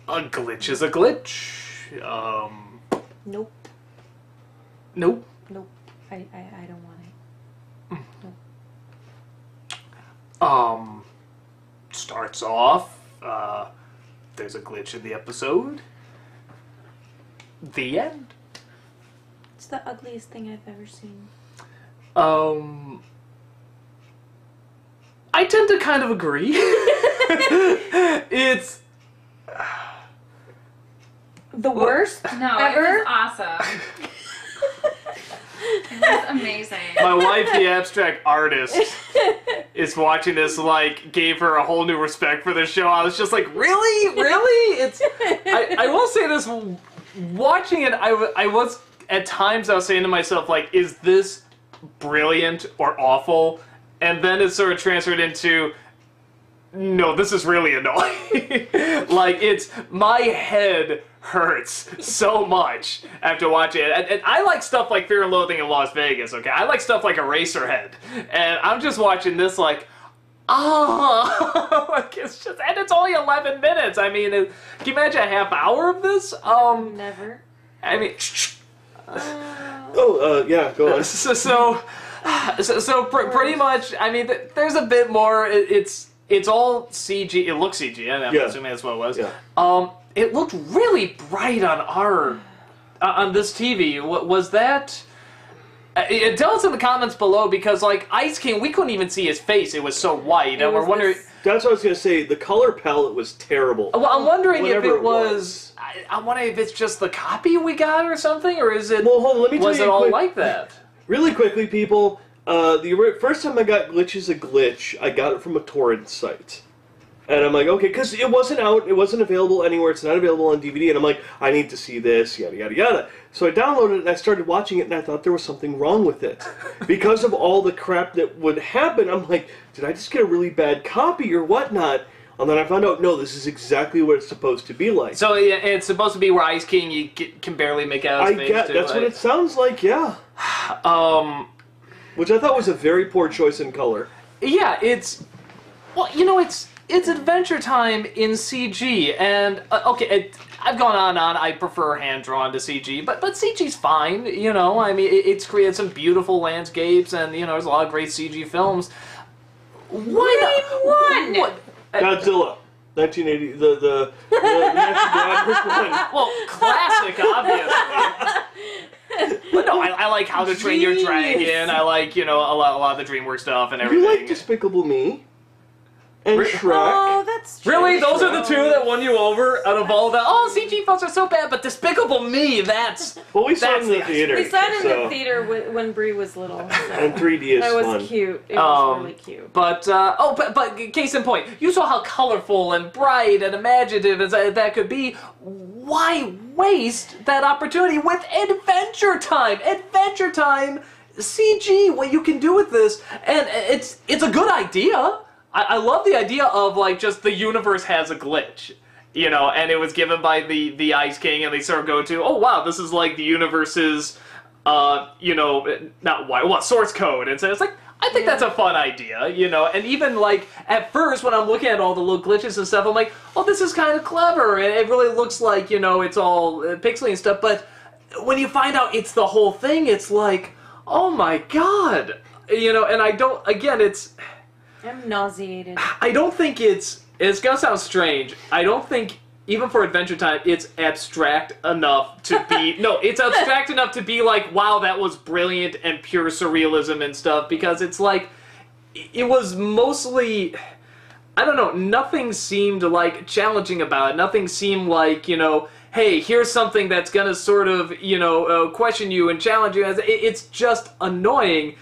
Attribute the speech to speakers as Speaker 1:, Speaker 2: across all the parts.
Speaker 1: A glitch is a glitch.
Speaker 2: Nope.
Speaker 1: Nope.
Speaker 2: Nope. I don't want it. Nope.
Speaker 1: Starts off, there's a glitch in the episode. The end.
Speaker 2: It's the ugliest thing I've ever seen.
Speaker 1: I tend to kind of agree. It's...
Speaker 2: The worst
Speaker 3: No,
Speaker 2: ever?
Speaker 3: it was awesome. It was amazing.
Speaker 1: My wife, the abstract artist, is watching this, like, gave her a whole new respect for the show. I was just like, really? Really? It's... I will say this, watching it, I was, at times I was saying to myself, like, is this brilliant or awful? And then it sort of transferred into, no, this is really annoying. Like, it's, my head hurts so much after watching it. And I like stuff like Fear and Loathing in Las Vegas, okay? I like stuff like Eraserhead. And I'm just watching this like, like it's just, and it's only 11 minutes. I mean, can you imagine a half hour of this?
Speaker 2: Never.
Speaker 1: I mean,
Speaker 4: yeah, go on.
Speaker 1: So pretty much, I mean, there's a bit more. It's all CG. It looks CG, and I'm assuming that's what it was.
Speaker 4: Yeah.
Speaker 1: It looked really bright on on this TV. What was that? Tell us in the comments below, because like Ice King, we couldn't even see his face. It was so white, and we're wondering.
Speaker 4: That's what I was gonna say. The color palette was terrible.
Speaker 1: Well, I'm wondering if
Speaker 4: Whatever
Speaker 1: it was. I'm wondering if it's just the copy we got or something, or is it?
Speaker 4: Well, hold on, let me tell
Speaker 1: was
Speaker 4: you
Speaker 1: it all
Speaker 4: quick-
Speaker 1: like that?
Speaker 4: Really quickly, people. The first time I got Glitch is a Glitch, I got it from a torrent site. And I'm like, okay, because it wasn't out, it wasn't available anywhere, it's not available on DVD, and I'm like, I need to see this, yada, yada, yada. So I downloaded it, and I started watching it, and I thought there was something wrong with it. Because of all the crap that would happen, I'm like, did I just get a really bad copy or whatnot? And then I found out, no, this is exactly what it's supposed to be like.
Speaker 1: So yeah, it's supposed to be where Ice King can barely make out his face.
Speaker 4: That's what it sounds like, yeah. Which I thought was a very poor choice in color.
Speaker 1: Yeah, it's... Well, you know, it's Adventure Time in CG, and, okay, I've gone on and on, I prefer hand-drawn to CG, but CG's fine, you know, I mean, it's created some beautiful landscapes, and, you know, there's a lot of great CG films. Why not? What?
Speaker 4: Godzilla. 1980, the National one.
Speaker 1: Well, classic, obviously. But no, I like How to Train Your Dragon, I like, you know, a lot of the DreamWorks stuff and everything.
Speaker 4: You like Despicable Me? And Shrek?
Speaker 2: Oh, that's true.
Speaker 1: Really? Those are the two that won you over out of all the, oh, CG films are so bad, but Despicable Me, that's...
Speaker 4: Well, we saw it in the theater.
Speaker 2: We saw it in the theater when Brie was little. So.
Speaker 4: And 3D is
Speaker 2: That was
Speaker 4: fun.
Speaker 2: cute. It was really cute.
Speaker 1: But, but case in point, you saw how colorful and bright and imaginative as that could be. Why waste that opportunity with Adventure Time? Adventure Time, CG, what you can do with this, and it's a good idea. I love the idea of, like, just the universe has a glitch, you know, and it was given by the Ice King, and they sort of go to, oh, wow, this is, like, the universe's, you know, source code, and so it's like, I think that's a fun idea, you know, and even, like, at first, when I'm looking at all the little glitches and stuff, I'm like, oh, this is kind of clever, and it really looks like, you know, it's all pixely and stuff, but when you find out it's the whole thing, it's like, oh my god, you know, and I don't, again,
Speaker 2: I'm nauseated.
Speaker 1: I don't think it's gonna sound strange, I don't think, even for Adventure Time, it's abstract enough to be, no, it's abstract enough to be like, wow, that was brilliant and pure surrealism and stuff, because it's like, it was mostly, I don't know, nothing seemed like challenging about it, nothing seemed like, you know, hey, here's something that's gonna sort of, you know, question you and challenge you, it's just annoying,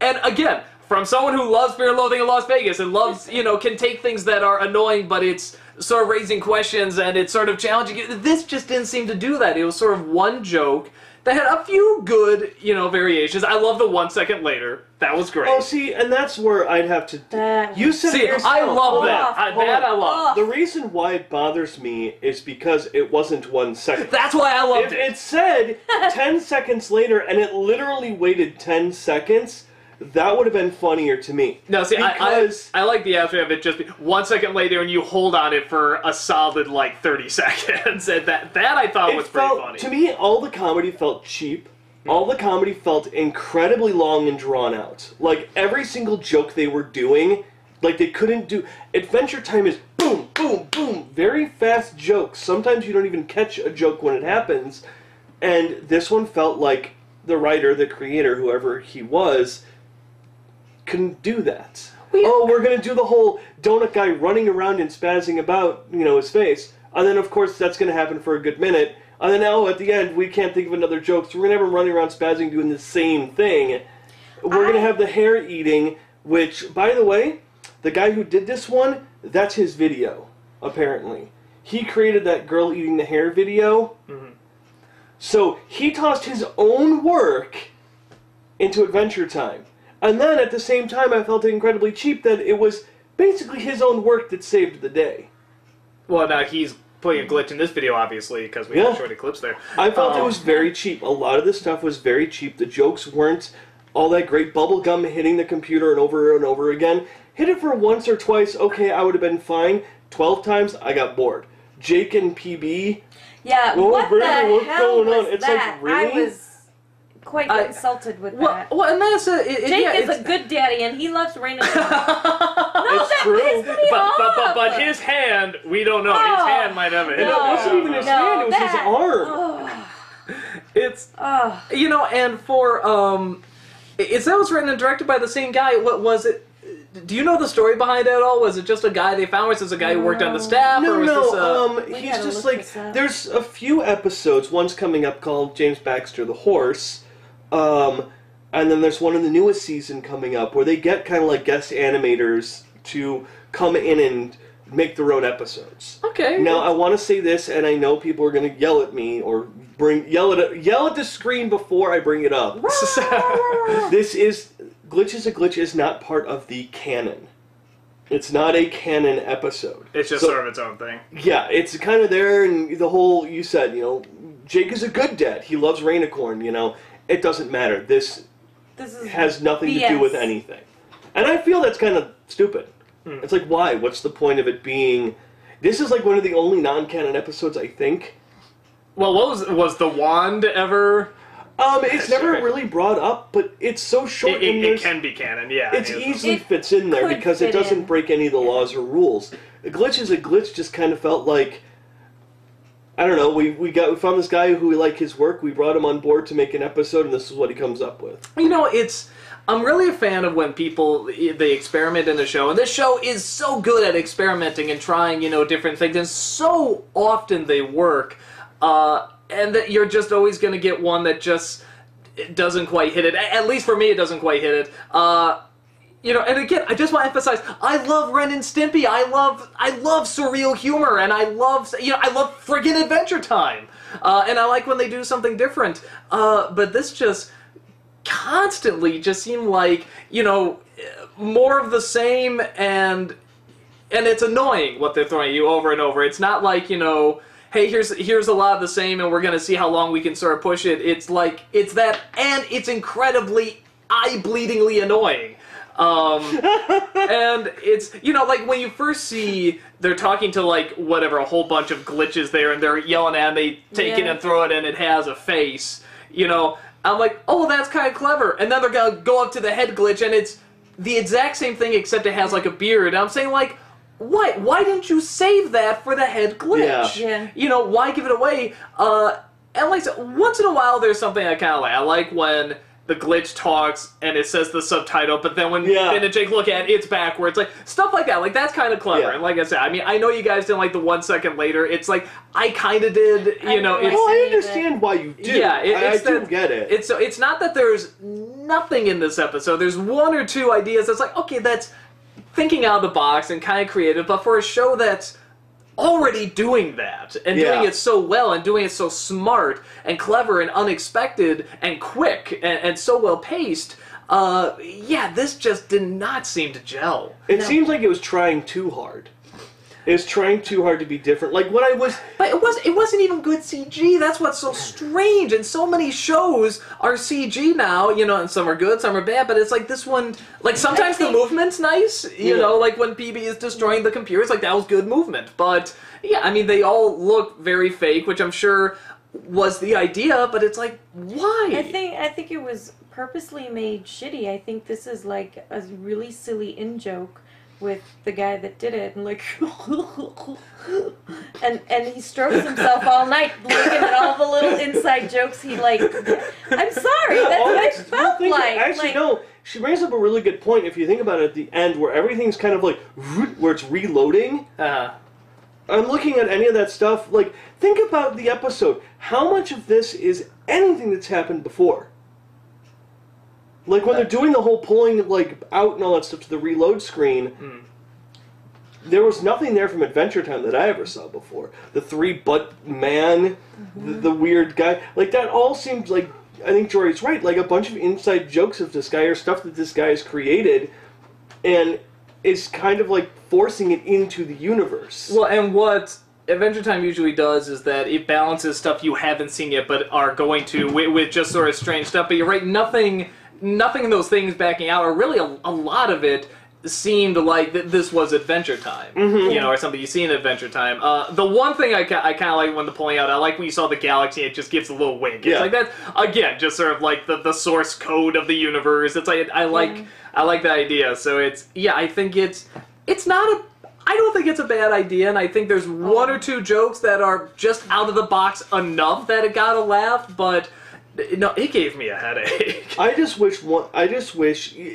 Speaker 1: and again, from someone who loves Fear and Loathing in Las Vegas and loves, you know, can take things that are annoying, but it's sort of raising questions and it's sort of challenging. This just didn't seem to do that. It was sort of one joke that had a few good, you know, variations. I love the 1 second later. That was great.
Speaker 4: Oh, see, and that's where I'd have to... You said
Speaker 1: see,
Speaker 4: yourself,
Speaker 1: I love that. That I love.
Speaker 4: The reason why it bothers me is because it wasn't 1 second.
Speaker 1: That's why I loved
Speaker 4: it. It said 10 seconds later, and it literally waited 10 seconds, that would have been funnier to me.
Speaker 1: No, see,
Speaker 4: because
Speaker 1: I like the aspect of it just 1 second later and you hold on it for a solid, 30 seconds. And that I thought was pretty funny.
Speaker 4: To me, all the comedy felt cheap. All the comedy felt incredibly long and drawn out. Like, every single joke they were doing, like, they couldn't do... Adventure Time is boom, boom, boom, very fast jokes. Sometimes you don't even catch a joke when it happens. And this one felt like the writer, the creator, whoever he was, couldn't do that. We're going to do the whole donut guy running around and spazzing about, his face. And then, of course, that's going to happen for a good minute. And then, at the end, we can't think of another joke, so we're going to have him running around spazzing doing the same thing. We're going to have the hair eating, which, by the way, the guy who did this one, that's his video, apparently. He created that girl eating the hair video. Mm-hmm. So he tossed his own work into Adventure Time. And then, at the same time, I felt incredibly cheap that it was basically his own work that saved the day.
Speaker 1: Well, now he's putting a glitch in this video, obviously, because we have shorty clips there.
Speaker 4: I felt it was very cheap. A lot of this stuff was very cheap. The jokes weren't all that great. Bubblegum hitting the computer and over again. Hit it for once or twice, okay, I would have been fine. 12 times, I got bored. Jake and PB...
Speaker 2: Yeah, what the hell was
Speaker 4: It's
Speaker 2: that?
Speaker 4: like, really?
Speaker 2: I was quite insulted with that.
Speaker 1: Well, and that's
Speaker 2: Jake is a good daddy, and he loves Raina.
Speaker 4: It's true.
Speaker 1: But his hand, we don't know. His hand might have it.
Speaker 4: It wasn't even his hand, it was his arm.
Speaker 1: It's, and for, that was written and directed by the same guy. What was it? Do you know the story behind it at all? Was it just a guy they found? Was this a guy who worked on the staff?
Speaker 4: He's just like, there's a few episodes. One's coming up called James Baxter the Horse. And then there's one in the newest season coming up where they get kind of like guest animators to come in and make their own episodes.
Speaker 1: Okay.
Speaker 4: Now, I want to say this, and I know people are going to yell at me or yell at the screen before I bring it up. Glitch is a Glitch is not part of the canon. It's not a canon episode.
Speaker 1: It's just sort of its own thing.
Speaker 4: Yeah, it's kind of there, and the whole, you said, Jake is a good dad. He loves Rainicorn, It doesn't matter. This has nothing to do with anything. And I feel that's kind of stupid. It's like, why? What's the point of it being... This is like one of the only non-canon episodes, I think.
Speaker 1: Well, was the wand ever...
Speaker 4: It's never really brought up, but it's so short.
Speaker 1: It can be canon, yeah.
Speaker 4: It easily fits in there because it doesn't break any of the laws or rules. A Glitch is a Glitch just kind of felt like, I don't know, we found this guy who we like his work, we brought him on board to make an episode, and this is what he comes up with.
Speaker 1: I'm really a fan of when people, they experiment in the show, and this show is so good at experimenting and trying, different things, and so often they work, and that you're just always going to get one that just doesn't quite hit it. At least for me, it doesn't quite hit it. And again, I just want to emphasize, I love Ren and Stimpy. I love surreal humor, and I love friggin' Adventure Time. And I like when they do something different. But this just constantly just seemed like, more of the same, and it's annoying what they're throwing at you over and over. It's not like, hey, here's a lot of the same, and we're going to see how long we can sort of push it. It's like, it's that, and it's incredibly eye-bleedingly annoying. And it's, like when you first see, they're talking to a whole bunch of glitches there, and they're yelling at, and they take it and throw it, and it has a face, I'm like, oh, that's kind of clever. And then they're going to go up to the head glitch, and it's the exact same thing, except it has a beard. And I'm saying, what? Why didn't you save that for the head glitch?
Speaker 2: Yeah.
Speaker 1: Why give it away? And once in a while, there's something I kind of like. I like when the glitch talks and it says the subtitle, but then when Finn and Jake look at it, it's backwards. Stuff like that. That's kind of clever. And like I said, I know you guys didn't like the 1 second later. It's I kind of did.
Speaker 4: I understand why you do.
Speaker 1: Yeah,
Speaker 4: I do get it.
Speaker 1: It's not that there's nothing in this episode. There's one or two ideas that's okay, that's thinking out of the box and kind of creative, but for a show that's already doing that, and doing it so well, and doing it so smart, and clever, and unexpected, and quick, and so well paced, this just did not seem to gel.
Speaker 4: It seems like it was trying too hard. Is trying too hard to be different. Like what I was.
Speaker 1: But it wasn't even good CG. That's what's so strange. And so many shows are CG now, and some are good, some are bad. But it's like this one, like sometimes the movement's nice, like when PB is destroying the computers, like that was good movement. But yeah, I mean they all look very fake, which I'm sure was the idea. But it's like, why?
Speaker 2: I think it was purposely made shitty. I think this is like a really silly in-joke with the guy that did it, and like, and he strokes himself all night, looking at all the little inside jokes he like. I'm sorry, that's what it felt like.
Speaker 4: Actually,
Speaker 2: like,
Speaker 4: no. She brings up a really good point. If you think about it, at the end, where everything's kind of like where it's reloading. I'm looking at any of that stuff. Like, think about the episode. How much of this is anything that's happened before? Like, when they're doing the whole pulling, like, out and all that stuff to the reload screen, there was nothing there from Adventure Time that I ever saw before. The three-butt man, the weird guy. Like, that all seems like, I think Jory's right, like a bunch of inside jokes of this guy or stuff that this guy has created, and is kind of, like, forcing it into the universe.
Speaker 1: Well, and what Adventure Time usually does is that it balances stuff you haven't seen yet, but are going to, with just sort of strange stuff. But you're right, nothing in those things backing out, or really a lot of it seemed like this was Adventure Time, or something you see in Adventure Time. The one thing I kind of like when the pulling out, I like when you saw the galaxy, it just gives a little wink. It's like that, again, just sort of like the source code of the universe. It's like, I like that idea. So I think it's not I don't think it's a bad idea, and I think there's one or two jokes that are just out of the box enough that it got a laugh, but no, it gave me a headache.
Speaker 4: I just wish.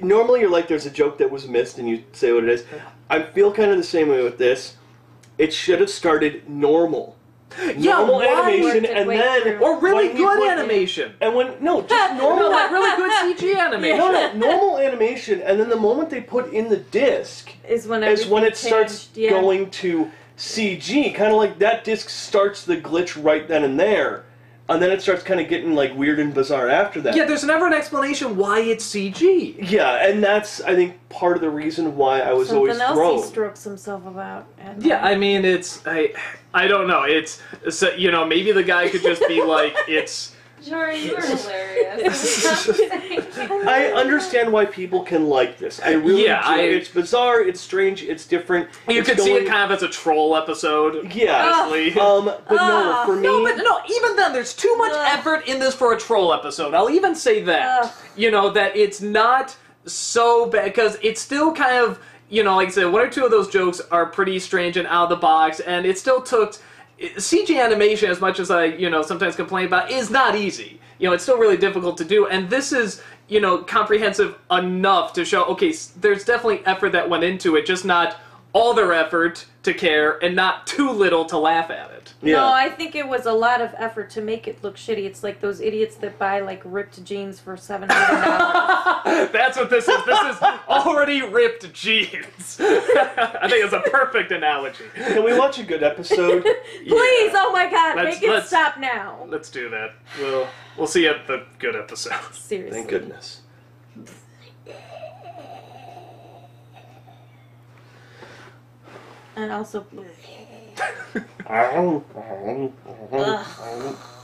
Speaker 4: Normally, you're like, there's a joke that was missed, and you say what it is. I feel kind of the same way with this. It should have started normal. Normal animation, and then
Speaker 1: or really good animation.
Speaker 4: And when just normal,
Speaker 1: like really good CG animation.
Speaker 4: No, normal animation, and then the moment they put in the disc
Speaker 2: is when
Speaker 4: it starts going to CG. Kind of like that disc starts the glitch right then and there. And then it starts kind of getting, like, weird and bizarre after that.
Speaker 1: Yeah, there's never an explanation why it's CG.
Speaker 4: Yeah, and that's, I think, part of the reason why I was always thrown.
Speaker 2: Something else he strokes himself about.
Speaker 1: Yeah, I mean, I don't know. It's, so, maybe the guy could just be like, it's...
Speaker 3: Jory, you are hilarious.
Speaker 4: I understand why people can like this. I really do. It's bizarre, it's strange, it's different.
Speaker 1: You could see it kind of as a troll episode.
Speaker 4: Yeah.
Speaker 1: Honestly.
Speaker 4: But no, for me...
Speaker 1: No, even then, there's too much effort in this for a troll episode. I'll even say that. That it's not so bad, because it's still kind of, like I said, one or two of those jokes are pretty strange and out of the box, and it still took... CG animation, as much as I, sometimes complain about, is not easy. It's still really difficult to do, and this is, comprehensive enough to show, okay, there's definitely effort that went into it, just not all their effort to care, and not too little to laugh at it.
Speaker 4: Yeah.
Speaker 2: No, I think it was a lot of effort to make it look shitty. It's like those idiots that buy, like, ripped jeans for $700.
Speaker 1: That's what this is. This is already ripped jeans. I think it's a perfect analogy.
Speaker 4: Can we watch a good episode?
Speaker 2: Please, oh my god, make it stop now.
Speaker 1: Let's do that. We'll see you at the good episode.
Speaker 2: Seriously.
Speaker 4: Thank goodness.
Speaker 2: And also...
Speaker 4: Ugh.